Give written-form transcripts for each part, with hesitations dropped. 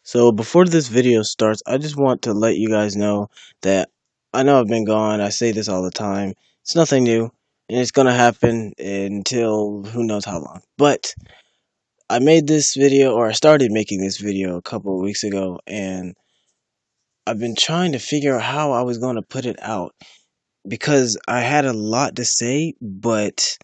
So before this video starts, I just want to let you guys know that I know I've been gone. I say this all the time. It's nothing new, and it's gonna happen until who knows how long. But I made this video, or I started making this video a couple of weeks ago, and I've been trying to figure out how I was gonna put it out because I had a lot to say, but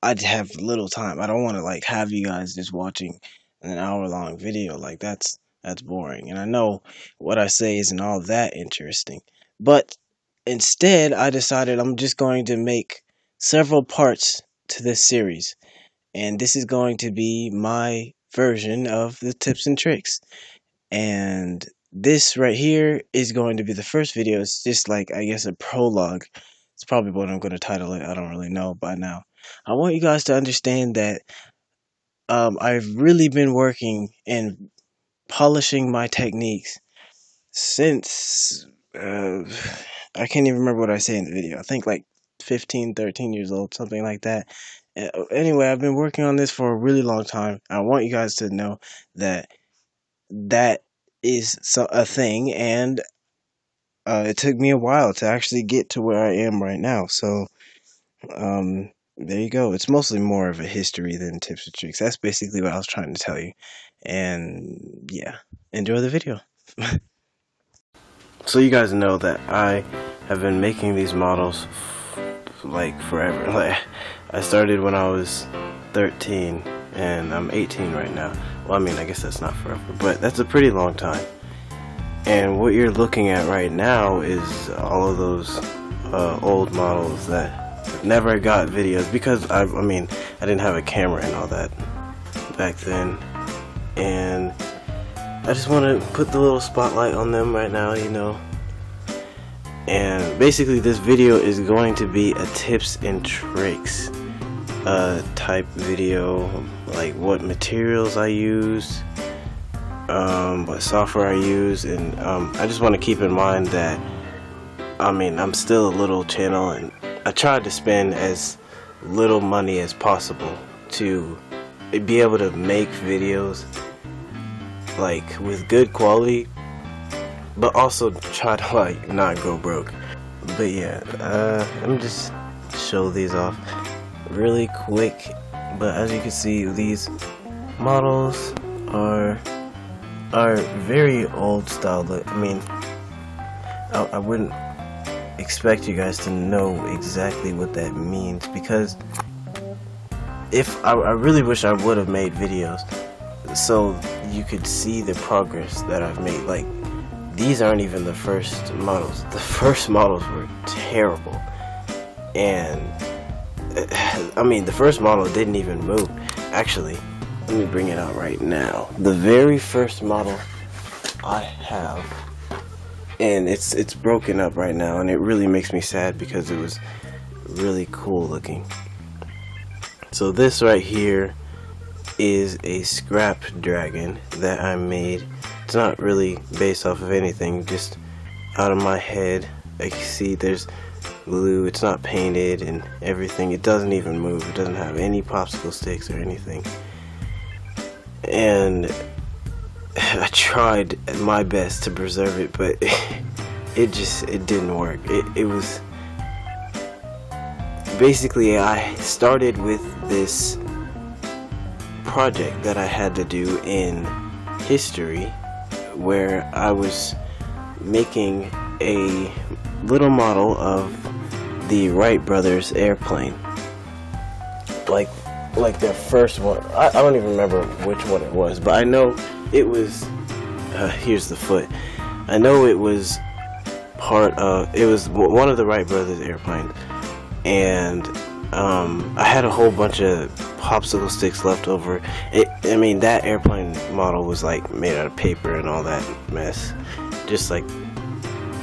I'd have little time. I don't want to like have you guys just watching an hour long video. Like that's boring. And I know what I say isn't all that interesting. But instead, I decided I'm just going to make several parts to this series. And this is going to be my version of the tips and tricks. And this right here is going to be the first video. It's just like, I guess, a prologue. It's probably what I'm going to title it. I don't really know by now. I want you guys to understand that I've really been working and polishing my techniques since I can't even remember what I say in the video. I think like 15, 13 years old, something like that. Anyway, I've been working on this for a really long time. I want you guys to know that that is a thing, and it took me a while to actually get to where I am right now. So, there you go. It's mostly more of a history than tips and tricks. That's basically what I was trying to tell you. And yeah, enjoy the video. So you guys know that I have been making these models like forever. Like I started when I was 13 and I'm 18 right now. Well, I mean, I guess that's not forever, but that's a pretty long time. And what you're looking at right now is all of those old models that never got videos because I mean, I didn't have a camera and all that back then. And I just want to put the little spotlight on them right now, you know. And basically this video is going to be a tips and tricks type video, like what materials I use, what software I use, and I just want to keep in mind that I mean, I'm still a little channel and I tried to spend as little money as possible to be able to make videos like with good quality, but also try to like not go broke. But yeah, let me just show these off really quick. But as you can see, these models are very old style look. I mean, I wouldn't expect you guys to know exactly what that means, because if I really wish I would have made videos so you could see the progress that I've made. Like, these aren't even the first models. The first models were terrible, and I mean, the first model didn't even move. Actually, let me bring it out right now. The very first model I have, and it's broken up right now, and it really makes me sad because it was really cool looking. So this right here is a scrap dragon that I made. It's not really based off of anything, just out of my head. Like you see, there's glue, it's not painted and everything. It doesn't even move. It doesn't have any popsicle sticks or anything. And I tried my best to preserve it, but it didn't work. It was basically, I started with this project that I had to do in history where I was making a little model of the Wright brothers airplane, like their first one. I don't even remember which one it was, but I know it was here's the foot. I know it was it was one of the Wright brothers airplanes, and I had a whole bunch of popsicle sticks left over. I mean, that airplane model was like made out of paper and all that mess, just like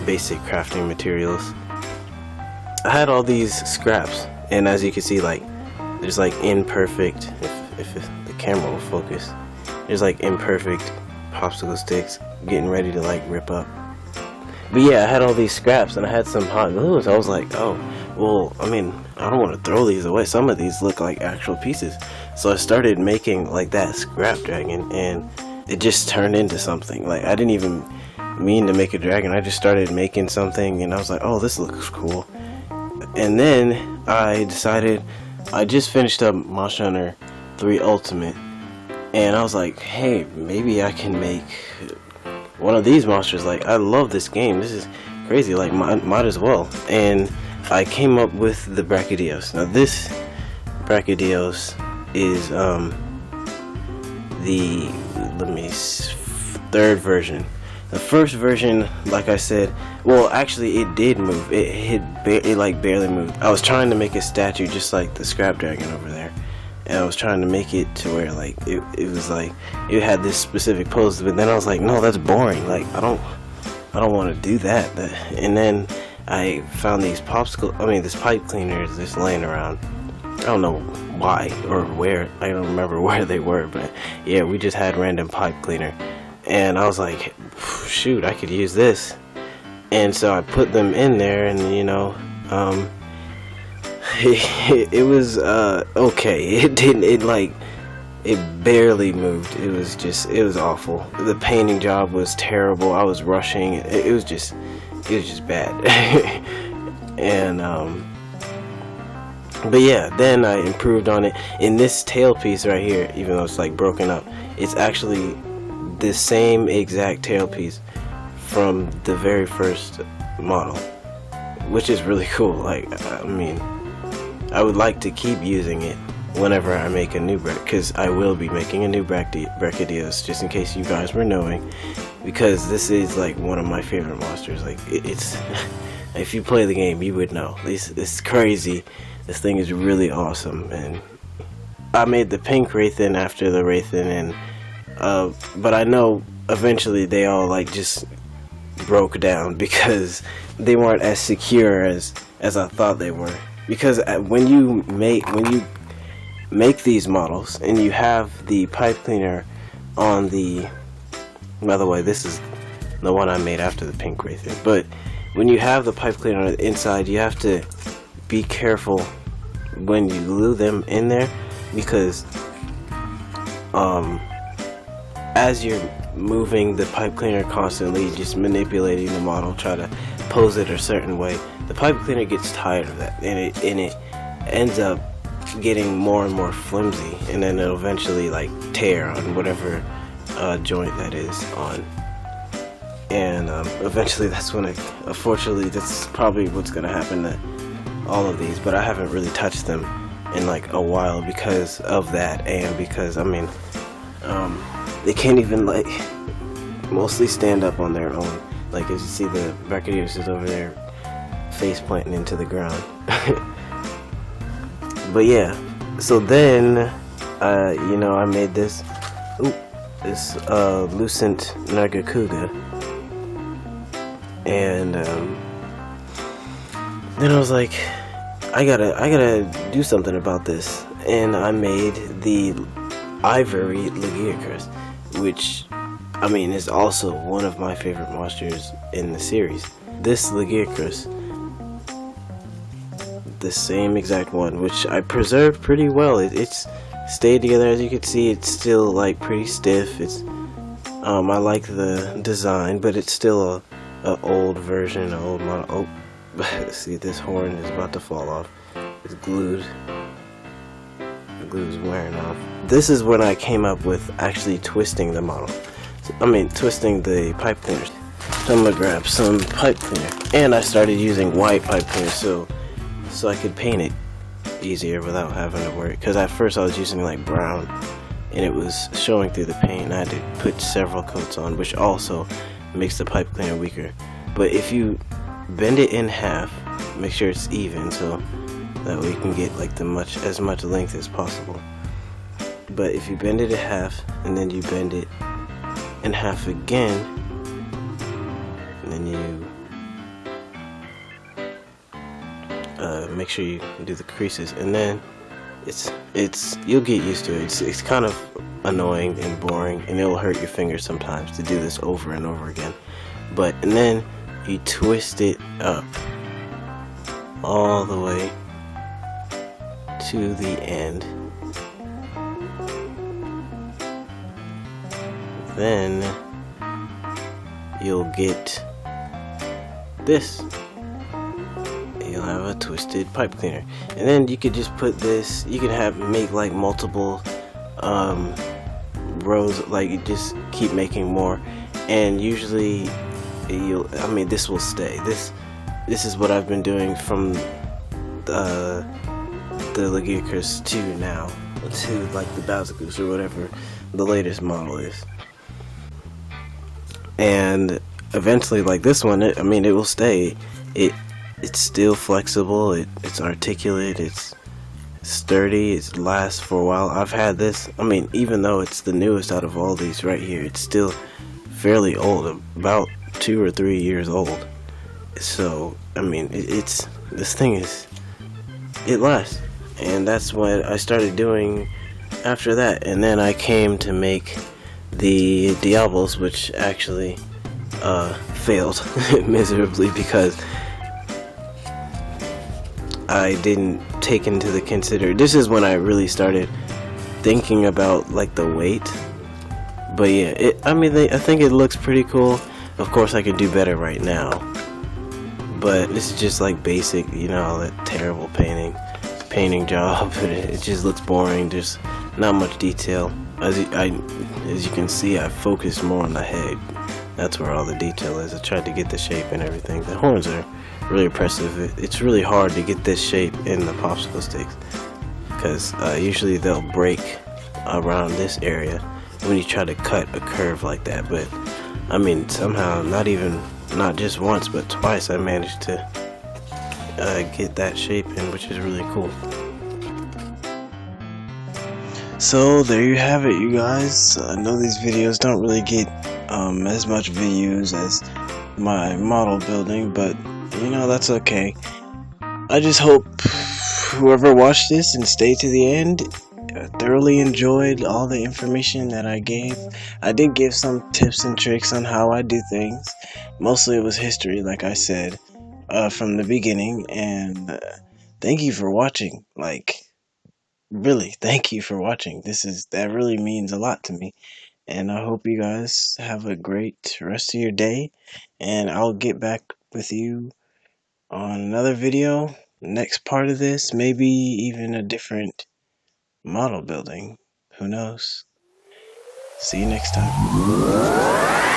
basic crafting materials. I had all these scraps, and as you can see, like there's like imperfect, if the camera will focus, there's like imperfect popsicle sticks getting ready to like rip up. But yeah, I had all these scraps and I had some hot glues. I was like, oh, well, I mean, I don't want to throw these away. Some of these look like actual pieces. So I started making like that scrap dragon, and it just turned into something. Like, I didn't even mean to make a dragon. I just started making something, and I was like, oh, this looks cool. And then I decided, I just finished up Monster Hunter 3 Ultimate, and I was like, hey, maybe I can make one of these monsters. Like, I love this game. This is crazy. Like, might as well. And I came up with the Brachydios. Now, this Brachydios is the third version. The first version, like I said, well, actually, it did move. It like barely moved. I was trying to make a statue just like the Scrap Dragon over there, and I was trying to make it to where like it was like it had this specific pose. But then I was like, no, that's boring. Like, I don't want to do that. And then I found these this pipe cleaners just laying around. I don't know why or where. I don't remember where they were, but yeah, we just had random pipe cleaner. And I was like, shoot, I could use this. And so I put them in there, and you know, it was okay. It barely moved. It was awful. The painting job was terrible. I was rushing. It was just bad. And but yeah, then I improved on it. In this tail piece right here, even though it's like broken up, it's actually the same exact tailpiece from the very first model, which is really cool. Like, I mean, I would like to keep using it whenever I make a new because I will be making a new Brachydios, just in case you guys were knowing, because this is like one of my favorite monsters. Like, it's if you play the game, you would know. It's crazy. This thing is really awesome. And I made the pink Wraithen after the Wraithen, and but I know eventually they all like just broke down because they weren't as secure as I thought they were. Because when you make these models and you have the pipe cleaner on the, by the way, this is the one I made after the pink Wraithen, but when you have the pipe cleaner on the inside, you have to be careful when you glue them in there, because as you're moving the pipe cleaner constantly, just manipulating the model, try to pose it a certain way, the pipe cleaner gets tired of that, and it ends up getting more and more flimsy, and then it'll eventually like tear on whatever joint that is on. And eventually that's when unfortunately that's probably what's gonna happen to all of these, but I haven't really touched them in like a while because of that, and because I mean they can't even like mostly stand up on their own. Like, as you see, the Brachydios is over there face planting into the ground. But yeah, so then you know, I made this Lucent Nargacuga, and then I was like, I gotta do something about this, and I made the Ivory Lagiacrus, which I mean is also one of my favorite monsters in the series. This Lagiacrus, the same exact one, which I preserved pretty well. It's stayed together. As you can see, it's still like pretty stiff. It's I like the design, but it's still a old version, an old model. Oh, see, this horn is about to fall off. It's glued. The glue's wearing off. This is when I came up with actually twisting the model. I mean, twisting the pipe cleaners. So I'm gonna grab some pipe cleaner, and I started using white pipe cleaner so I could paint it easier without having to worry. Because at first I was using like brown, and it was showing through the paint. I had to put several coats on, which also makes the pipe cleaner weaker. But if you bend it in half, make sure it's even, so that way you can get like as much length as possible. But if you bend it in half, and then you bend it in half again, and then you make sure you do the creases, and then you'll get used to it. It's kind of annoying and boring, and it'll hurt your fingers sometimes to do this over and over again. And then you twist it up all the way to the end. then you'll get this. You'll have a twisted pipe cleaner, and then you could just put this. You can make like multiple rows, like you just keep making more, and usually this will stay. This is what I've been doing from the Lagiacrus 2 now to like the Bowser Goose or whatever the latest model is. And eventually, like this one, it will stay. It's still flexible. It's articulate. It's sturdy. It lasts for a while. I've had this. Even though it's the newest out of all these right here, it's still fairly old, about 2 or 3 years old. So this thing it lasts, and that's what I started doing after that. And then I came to make the Diablos, which actually failed miserably because I didn't take into the consider. This is when I really started thinking about like the weight. But yeah, I think it looks pretty cool. Of course, I could do better right now, but this is just like basic, that terrible painting job. It just looks boring. There's not much detail. As you can see, I focused more on the head. That's where all the detail is. I tried to get the shape and everything. The horns are really impressive. It's really hard to get this shape in the popsicle sticks because usually they'll break around this area when you try to cut a curve like that. But somehow, not just once but twice, I managed to get that shape in, which is really cool. So there you have it, you guys. I know these videos don't really get as much views as my model building, but that's okay. I just hope whoever watched this and stayed to the end thoroughly enjoyed all the information that I gave. I did give some tips and tricks on how I do things. Mostly it was history, like I said, from the beginning. And thank you for watching. Like, really, thank you for watching. That really means a lot to me. And I hope you guys have a great rest of your day. And I'll get back with you on another video, next part of this, maybe even a different model building. Who knows? See you next time.